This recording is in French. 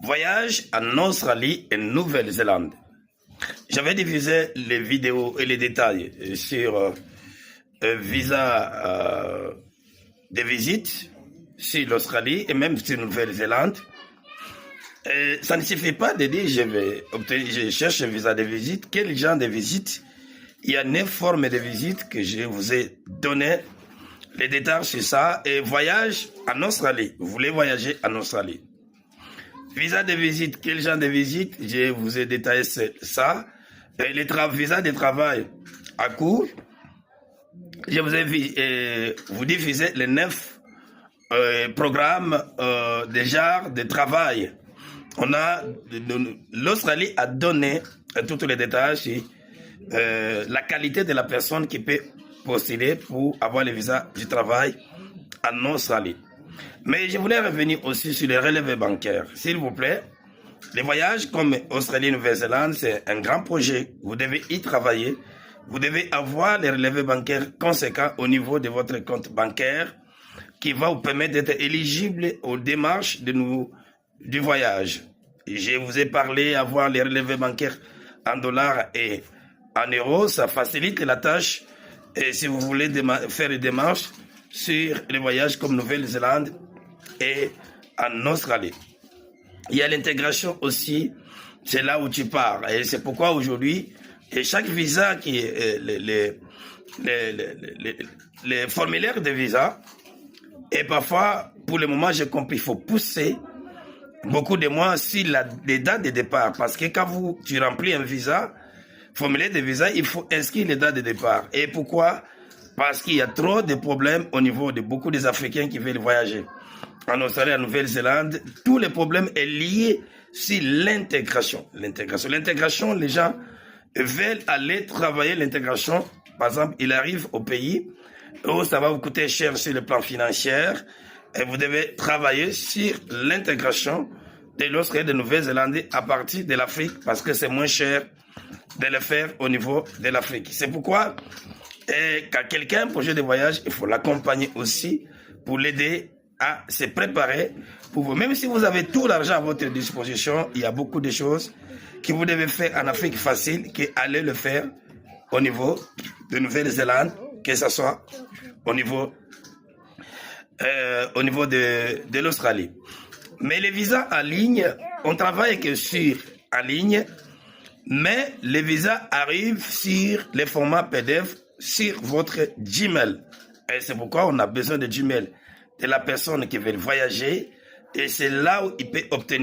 Voyage en Australie et Nouvelle-Zélande. J'avais diffusé les vidéos et les détails sur visa de visite sur l'Australie et même sur Nouvelle-Zélande. Ça ne suffit pas de dire je cherche un visa de visite. Quel genre de visite? Il y a 9 formes de visite que je vous ai donné les détails sur ça. Et voyage en Australie. Vous voulez voyager en Australie. Visa de visite, quel genre de visite? Je vous ai détaillé ça. Et les visas de travail à court. Je vous ai vous diffusé les 9 programmes de genre de travail. L'Australie a donné tous les détails sur la qualité de la personne qui peut postuler pour avoir le visa du travail en Australie. Mais je voulais revenir aussi sur les relevés bancaires. S'il vous plaît, les voyages comme Australie et Nouvelle-Zélande, c'est un grand projet. Vous devez y travailler. Vous devez avoir les relevés bancaires conséquents au niveau de votre compte bancaire qui va vous permettre d'être éligible aux démarches du voyage. Je vous ai parlé avoir les relevés bancaires en dollars et en euros. Ça facilite la tâche. Et si vous voulez faire des démarches sur les voyages comme Nouvelle-Zélande et en Australie. Il y a l'intégration aussi, c'est là où tu pars. Et c'est pourquoi aujourd'hui, chaque visa qui est les formulaires de visa, et parfois, pour le moment, j'ai compris, il faut pousser beaucoup de mois sur les dates de départ. Parce que quand tu remplis un visa, formulaire de visa, il faut inscrire les dates de départ. Et pourquoi? Parce qu'il y a trop de problèmes au niveau de beaucoup des Africains qui veulent voyager. En Australie, en Nouvelle-Zélande, tous les problèmes sont liés sur l'intégration. L'intégration, les gens veulent aller travailler l'intégration. Par exemple, ils arrivent au pays où ça va vous coûter cher sur le plan financier et vous devez travailler sur l'intégration de l'Australie et de Nouvelle-Zélande à partir de l'Afrique parce que c'est moins cher de le faire au niveau de l'Afrique. C'est pourquoi quand quelqu'un a un projet de voyage, il faut l'accompagner aussi pour l'aider à se préparer. Même si vous avez tout l'argent à votre disposition, il y a beaucoup de choses que vous devez faire en Afrique facile qu'aller le faire au niveau de Nouvelle-Zélande, que ce soit au niveau de l'Australie. Mais les visas en ligne, on travaille que sur en ligne, mais les visas arrivent sur les formats PDF sur votre Gmail. Et c'est pourquoi on a besoin de Gmail de la personne qui veut voyager. Et c'est là où il peut obtenir